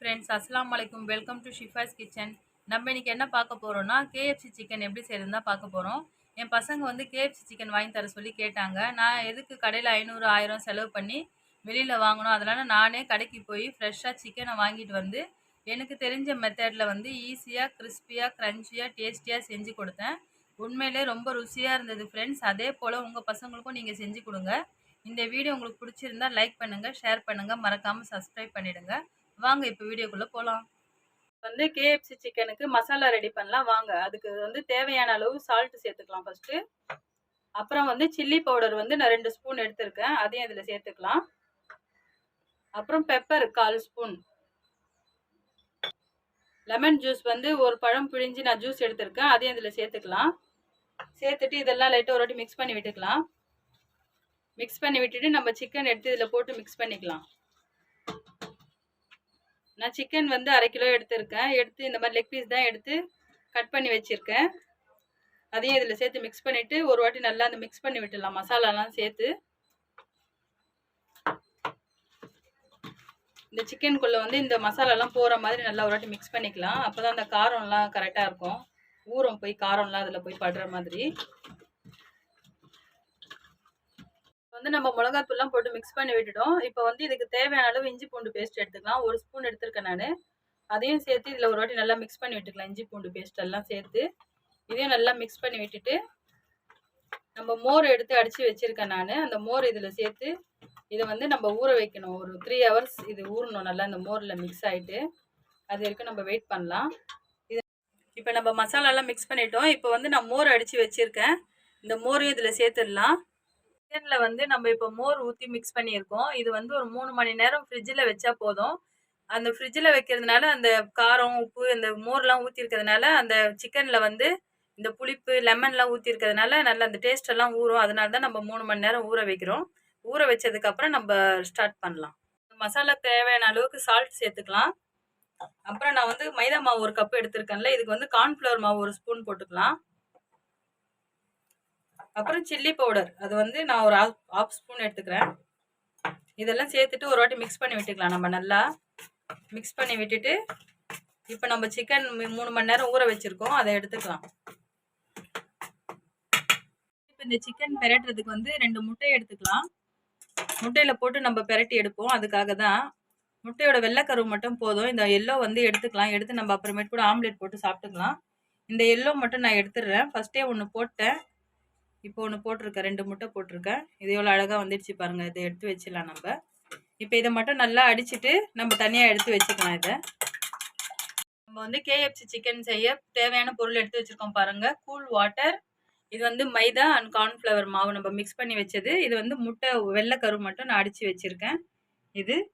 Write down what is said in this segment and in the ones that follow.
Friends, அஸ்ஸலாமு அலைக்கும். Welcome to Shifa's kitchen. நம்ம இன்னைக்கு என்ன பார்க்க போறோம்னா, கேஎஃப்சி சிக்கன் எப்படி செய்யறதுன்னு தான் பார்க்க போறோம். என் பசங்க வந்து கேஎஃப்சி சிக்கன் வாங்கி தர சொல்லி கேட்டாங்க. நான் எதுக்கு கடையில் 500 1000 செலவு பண்ணி வெளியில் வாங்கணும், அதனால நானே கடைக்கு போய் ஃப்ரெஷ்ஷாக சிக்கனை வாங்கிட்டு வந்து எனக்கு தெரிஞ்ச மெத்தடில் வந்து ஈஸியாக கிறிஸ்பியாக க்ரன்ச்சியாக டேஸ்டியாக செஞ்சு கொடுத்தேன். உண்மையிலே ரொம்ப ருசியாக இருந்தது ஃப்ரெண்ட்ஸ். அதே போல் உங்கள் பசங்களுக்கும் நீங்கள் செஞ்சு கொடுங்க. இந்த வீடியோ உங்களுக்கு பிடிச்சிருந்தா லைக் பண்ணுங்கள், ஷேர் பண்ணுங்கள், மறக்காமல் சப்ஸ்கிரைப் பண்ணிடுங்க. வாங்க இப்போ வீடியோக்குள்ளே போகலாம். வந்து கேஎஃப்சி சிக்கனுக்கு மசாலா ரெடி பண்ணலாம் வாங்க. அதுக்கு வந்து தேவையான அளவு சால்ட் சேர்த்துக்கலாம் ஃபஸ்ட்டு. அப்புறம் வந்து சில்லி பவுடர் வந்து நான் 2 ஸ்பூன் எடுத்திருக்கேன், அதையும் இதில் சேர்த்துக்கலாம். அப்புறம் பெப்பர் 1/4 ஸ்பூன். லெமன் ஜூஸ் வந்து ஒரு பழம் பிழிஞ்சு நான் ஜூஸ் எடுத்திருக்கேன், அதையும் இதில் சேர்த்துக்கலாம். சேர்த்துட்டு இதெல்லாம் லைட்டாக ஒரு வாட்டி மிக்ஸ் பண்ணி விட்டுக்கலாம். மிக்ஸ் பண்ணி விட்டுட்டு நம்ம சிக்கன் எடுத்து இதில் போட்டு மிக்ஸ் பண்ணிக்கலாம். நான் சிக்கன் வந்து 1/2 கிலோ எடுத்திருக்கேன். எடுத்து இந்த மாதிரி லெக் பீஸ் தான் எடுத்து கட் பண்ணி வச்சுருக்கேன். அதையும் இதில் சேர்த்து மிக்ஸ் பண்ணிவிட்டு ஒரு வாட்டி நல்லா அந்த மிக்ஸ் பண்ணி விட்டுடலாம் மசாலாலாம் சேர்த்து. இந்த சிக்கனுக்குள்ளே வந்து இந்த மசாலாலாம் போகிற மாதிரி நல்லா ஒரு வாட்டி மிக்ஸ் பண்ணிக்கலாம். அப்போ தான் அந்த காரம்லாம் கரெக்டாக இருக்கும். ஊறும் போய் காரம்லாம் அதில் போய் படுற மாதிரி. வந்து நம்ம மிளகாத்தூள்லாம் போட்டு மிக்ஸ் பண்ணி விட்டுட்டோம். இப்போ வந்து இதுக்கு தேவையான அளவு இஞ்சி பூண்டு பேஸ்ட் எடுத்துக்கலாம். 1 ஸ்பூன் எடுத்திருக்கேன் நான். அதையும் சேர்த்து இதில் ஒரு வாட்டி நல்லா மிக்ஸ் பண்ணி விட்டுக்கலாம். இஞ்சி பூண்டு பேஸ்ட் எல்லாம் சேர்த்து இதையும் நல்லா மிக்ஸ் பண்ணி விட்டுட்டு நம்ம மோர் எடுத்து அடித்து வச்சுருக்கேன் நான். அந்த மோர் இதில் சேர்த்து இதை வந்து நம்ம ஊற வைக்கணும். ஒரு 3 ஹவர்ஸ் இது ஊறணும் நல்லா இந்த மோரில் மிக்ஸ் ஆகிட்டு. அது வரைக்கும் நம்ம வெயிட் பண்ணலாம். இது இப்போ நம்ம மசாலாலாம் மிக்ஸ் பண்ணிட்டோம். இப்போ வந்து நான் மோர் அடித்து வச்சுருக்கேன். இந்த மோரையும் இதில் சேர்த்துடலாம். சிக்கனில் வந்து நம்ம இப்போ மோர் ஊற்றி மிக்ஸ் பண்ணியிருக்கோம். இது வந்து ஒரு 3 மணி நேரம் ஃப்ரிட்ஜில் வச்சா போதும். அந்த ஃப்ரிட்ஜில் வைக்கிறதுனால அந்த காரம் உப்பு இந்த மோர்லாம் ஊற்றிருக்கிறதுனால அந்த சிக்கனில் வந்து இந்த புளிப்பு லெமன்லாம் ஊற்றிருக்கிறதுனால நல்லா அந்த டேஸ்ட்டெல்லாம் ஊறும். அதனால தான் நம்ம 3 மணி நேரம் ஊற வைக்கிறோம். ஊற வச்சதுக்கப்புறம் நம்ம ஸ்டார்ட் பண்ணலாம். மசாலா தேவையான அளவுக்கு சால்ட் சேர்த்துக்கலாம். அப்புறம் நான் வந்து மைதா மாவு 1 கப் எடுத்திருக்கேன்ல, இதுக்கு வந்து கார்ன்ஃப்ளவர் மாவு 1 ஸ்பூன் போட்டுக்கலாம். அப்புறம் சில்லி பவுடர் அது வந்து நான் ஒரு ½ ஸ்பூன் எடுத்துக்கிறேன். இதெல்லாம் சேர்த்துட்டு ஒரு வாட்டி மிக்ஸ் பண்ணி விட்டுக்கலாம். நம்ம நல்லா மிக்ஸ் பண்ணி விட்டுட்டு இப்போ நம்ம சிக்கன் 3 மணி நேரம் ஊற வச்சுருக்கோம், அதை எடுத்துக்கலாம். இப்போ இந்த சிக்கன் பெரட்டுறதுக்கு வந்து 2 முட்டை எடுத்துக்கலாம். முட்டையில் போட்டு நம்ம பெரட்டி எடுப்போம். அதுக்காக தான் முட்டையோட வெள்ளைக்கருவு மட்டும் போதும். இந்த எல்லோ வந்து எடுத்துக்கலாம். எடுத்து நம்ம அப்புறமேட்டு கூட ஆம்லேட் போட்டு சாப்பிட்டுக்கலாம். இந்த எல்லோ மட்டும் நான் எடுத்துடுறேன். ஃபஸ்ட்டே 1 போட்டேன், இப்போ 1 போட்டிருக்கேன். 2 முட்டை போட்டிருக்கேன். இது எவ்வளோ அழகாக வந்துடுச்சு பாருங்கள். இதை எடுத்து வச்சிடலாம் நம்ம. இப்போ இதை மட்டும் நல்லா அடிச்சுட்டு நம்ம தனியாக எடுத்து வச்சுக்கலாம். இதை நம்ம வந்து கேஎஃப்சி சிக்கன் செய்ய தேவையான பொருள் எடுத்து வச்சுருக்கோம் பாருங்கள். கூல் வாட்டர், இது வந்து மைதா அண்ட் கார்ன்ஃப்ளவர் மாவு நம்ம மிக்ஸ் பண்ணி வச்சது. இது வந்து முட்டை வெள்ளைக்கரு மட்டும் நான் அடித்து வச்சுருக்கேன்.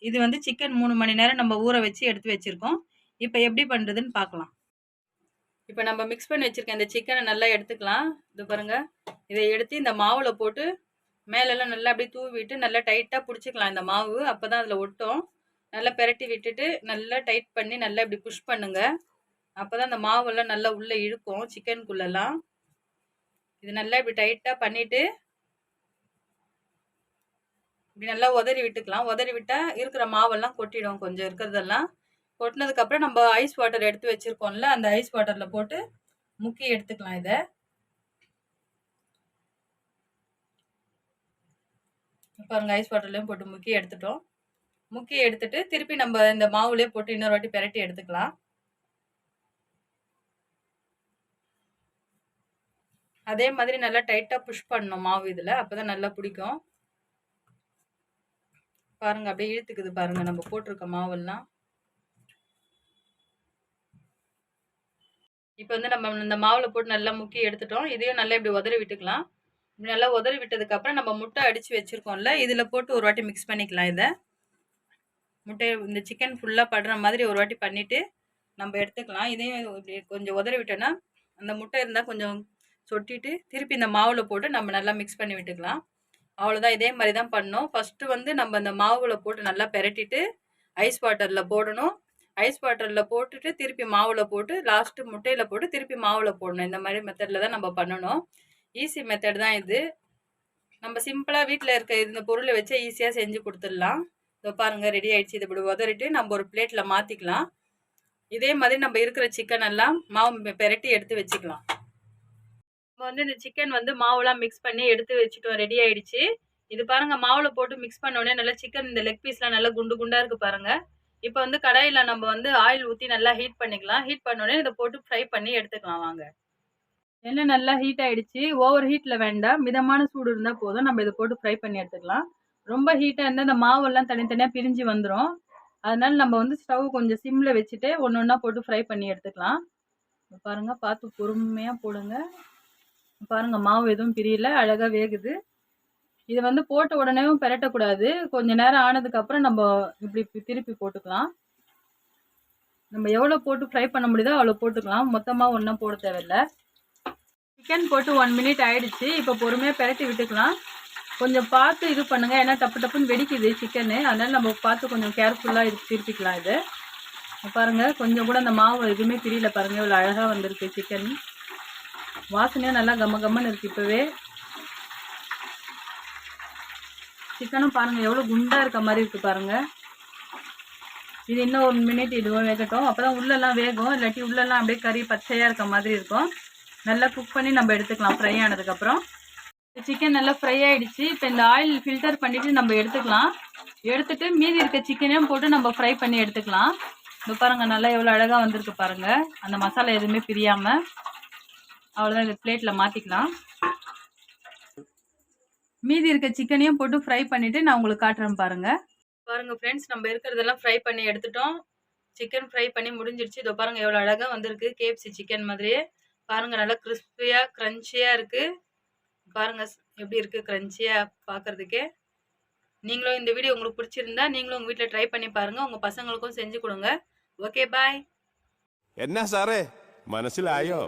இது வந்து சிக்கன் 3 மணி நேரம் நம்ம ஊற வச்சு எடுத்து வச்சுருக்கோம். இப்போ எப்படி பண்ணுறதுன்னு பார்க்கலாம். இப்போ நம்ம மிக்ஸ் பண்ணி வச்சுருக்கேன் இந்த சிக்கனை நல்லா எடுத்துக்கலாம். இது பாருங்கள். இதை எடுத்து இந்த மாவில் போட்டு மேலெல்லாம் நல்லா அப்படியே தூவிட்டு நல்லா டைட்டாக பிடிச்சிக்கலாம் இந்த மாவு. அப்போ தான் அதில் ஒட்டும். நல்லா பெரட்டி விட்டுட்டு நல்லா டைட் பண்ணி நல்லா இப்படி புஷ் பண்ணுங்கள். அப்போ தான் அந்த மாவெல்லாம் நல்லா உள்ளே இழுக்கும் சிக்கனுக்குள்ளெல்லாம். இது நல்லா இப்படி டைட்டாக பண்ணிவிட்டு இப்படி நல்லா உதறி விட்டுக்கலாம். உதறி விட்டால் இருக்கிற மாவெல்லாம் கொட்டிடும். கொஞ்சம் இருக்கிறதெல்லாம் கொட்டினதுக்கப்புறம் நம்ம ஐஸ் வாட்டர் எடுத்து வச்சுருக்கோம்ல, அந்த ஐஸ் வாட்டரில் போட்டு முக்கி எடுத்துக்கலாம். இதை பாருங்கள், ஐஸ் வாட்டர்லேயும் போட்டு முக்கி எடுத்துட்டோம். முக்கி எடுத்துட்டு திருப்பி நம்ம இந்த மாவுலேயே போட்டு இன்னொரு வாட்டி பெரட்டி எடுத்துக்கலாம். அதே மாதிரி நல்லா டைட்டாக புஷ் பண்ணணும் மாவு இதில், அப்போ தான் நல்லா பிடிக்கும். பாருங்கள் அப்படியே இழுத்துக்குது பாருங்கள் நம்ம போட்டிருக்க மாவெல்லாம். இப்போ வந்து நம்ம இந்த மாவில் போட்டு நல்லா முக்கி எடுத்துட்டோம். இதையும் நல்லா இப்படி உதறி விட்டுக்கலாம். இப்படி நல்லா உதறி விட்டதுக்கப்புறம் நம்ம முட்டை அடித்து வச்சுருக்கோம்ல, இதில் போட்டு ஒரு வாட்டி மிக்ஸ் பண்ணிக்கலாம். இதை முட்டையை இந்த சிக்கன் ஃபுல்லாக படுற மாதிரி ஒரு வாட்டி பண்ணிவிட்டு நம்ம எடுத்துக்கலாம். இதையும் இப்படி கொஞ்சம் உதறி விட்டோன்னா அந்த முட்டை இருந்தால் கொஞ்சம் சொட்டிட்டு திருப்பி இந்த மாவில் போட்டு நம்ம நல்லா மிக்ஸ் பண்ணி விட்டுக்கலாம். அவ்வளோதான். இதே மாதிரி தான் பண்ணணும். ஃபஸ்ட்டு வந்து நம்ம அந்த மாவில் போட்டு நல்லா பெரட்டிட்டு ஐஸ் வாட்டரில் போடணும். ஐஸ் வாட்டரில் போட்டுட்டு திருப்பி மாவில் போட்டு லாஸ்ட்டு முட்டையில் போட்டு திருப்பி மாவில் போடணும். இந்த மாதிரி மெத்தடில் தான் நம்ம பண்ணணும். ஈஸி மெத்தட் தான் இது. நம்ம சிம்பிளாக வீட்டில் இருக்க இந்த பொருளை வச்சு ஈஸியாக செஞ்சு கொடுத்துடலாம். இதோ பாருங்க ரெடி ஆயிடுச்சு. இதை இப்படி உதறிட்டு நம்ம ஒரு பிளேட்ல மாத்திக்கலாம். இதே மாதிரி நம்ம இருக்கிற சிக்கன் எல்லாம் மாவு பெரட்டி எடுத்து வச்சுக்கலாம். நம்ம வந்து இந்த சிக்கன் வந்து மாவுலாம் மிக்ஸ் பண்ணி எடுத்து வச்சுட்டோம். ரெடி ஆயிடுச்சு. இது பாருங்க மாவுல போட்டு மிக்ஸ் பண்ண உடனே நல்லா சிக்கன் இந்த லெக் பீஸ்லாம் நல்லா குண்டு குண்டா இருக்கு பாருங்க. இப்போ வந்து கடாயில நம்ம வந்து ஆயில் ஊற்றி நல்லா ஹீட் பண்ணிக்கலாம். ஹீட் பண்ண உடனே இதை போட்டு ஃப்ரை பண்ணி எடுத்துக்கலாம் வாங்க. எண்ணெய் நல்லா ஹீட் ஆயிடுச்சு. ஓவர் ஹீட்ல வேண்டாம், மிதமான சூடு இருந்தால் போதும். நம்ம இதை போட்டு ஃப்ரை பண்ணி எடுத்துக்கலாம். ரொம்ப ஹீட்டாக இருந்தால் இந்த மாவெல்லாம் தனித்தனியாக பிரிஞ்சு வந்துடும். அதனால நம்ம வந்து ஸ்டவ் கொஞ்சம் சிம்மில் வச்சுட்டு ஒன்று ஒன்றா போட்டு ஃப்ரை பண்ணி எடுத்துக்கலாம். பாருங்க பார்த்து பொறுமையாக போடுங்க. பாருங்க மாவு எதுவும் பிரியல, அழகாக வேகுது. இதை வந்து போட்ட உடனேவும் பெரட்டக்கூடாது. கொஞ்ச நேரம் ஆனதுக்கப்புறம் நம்ம இப்படி திருப்பி போட்டுக்கலாம். நம்ம எவ்வளோ போட்டு ஃப்ரை பண்ண முடியுதோ அவ்வளோ போட்டுக்கலாம். மொத்தமாக ஒன்றா போட தேவையில்லை. சிக்கன் போட்டு 1 மினிட் ஆயிடுச்சு. இப்போ பொறுமையாக பெரட்டி விட்டுக்கலாம். கொஞ்சம் பார்த்து இது பண்ணுங்க, ஏன்னா டப்பு டப்புன்னு வெடிக்குது சிக்கனு. அதனால நம்ம பார்த்து கொஞ்சம் கேர்ஃபுல்லாக இது திருப்பிக்கலாம். இது பாருங்க கொஞ்சம் கூட அந்த மாவு எதுவுமே பிரியல பாருங்க, இவ்வளோ அழகாக வந்திருக்கு சிக்கன். வாசனையாக நல்லா கம்மன்னு இருக்கு. இப்போவே சிக்கனும் பாருங்க எவ்வளோ குண்டாக இருக்க மாதிரி இருக்கு பாருங்க. இது இன்னும் 1 மினிட் இதுவும் வேகட்டும். அப்போதான் உள்ளெல்லாம் வேகும், இல்லாட்டி உள்ளெல்லாம் அப்படியே கறி பச்சையாக இருக்க மாதிரி இருக்கும். நல்லா குக் பண்ணி நம்ம எடுத்துக்கலாம் ஃப்ரை ஆனதுக்கப்புறம். சிக்கன் நல்லா ஃப்ரை ஆகிடுச்சு. இப்போ இந்த ஆயில் ஃபில்டர் பண்ணிவிட்டு நம்ம எடுத்துக்கலாம். எடுத்துகிட்டு மீதி இருக்க சிக்கனையும் போட்டு நம்ம ஃப்ரை பண்ணி எடுத்துக்கலாம். இப்போ பாருங்கள் நல்லா எவ்வளோ அழகாக வந்திருக்கு பாருங்கள், அந்த மசாலா எதுவுமே பிரியாமல். அவ்வளோதான், இந்த பிளேட்டில் மாற்றிக்கலாம். மீதி இருக்க சிக்கனையும் போட்டு ஃப்ரை பண்ணிவிட்டு நான் உங்களுக்கு காட்டுறேன் பாருங்கள். பாருங்கள் ஃப்ரெண்ட்ஸ், நம்ம இருக்கிறதெல்லாம் ஃப்ரை பண்ணி எடுத்துட்டோம். சிக்கன் ஃப்ரை பண்ணி முடிஞ்சிருச்சு. இதோ பாருங்கள் எவ்வளோ அழகாக வந்திருக்கு, KFC சிக்கன் மாதிரியே. பாருங்கள் நல்லா கிறிஸ்பியாக க்ரன்ச்சியாக இருக்குது. பாருங்கள் எப்படி இருக்குது க்ரன்ச்சியாக பார்க்குறதுக்கே. நீங்களும் இந்த வீடியோ உங்களுக்கு பிடிச்சிருந்தா நீங்களும் உங்கள் வீட்டில் ட்ரை பண்ணி பாருங்கள். உங்கள் பசங்களுக்கும் செஞ்சு கொடுங்க. Okay bye. என்ன சாரே மனசில் ஆயோ?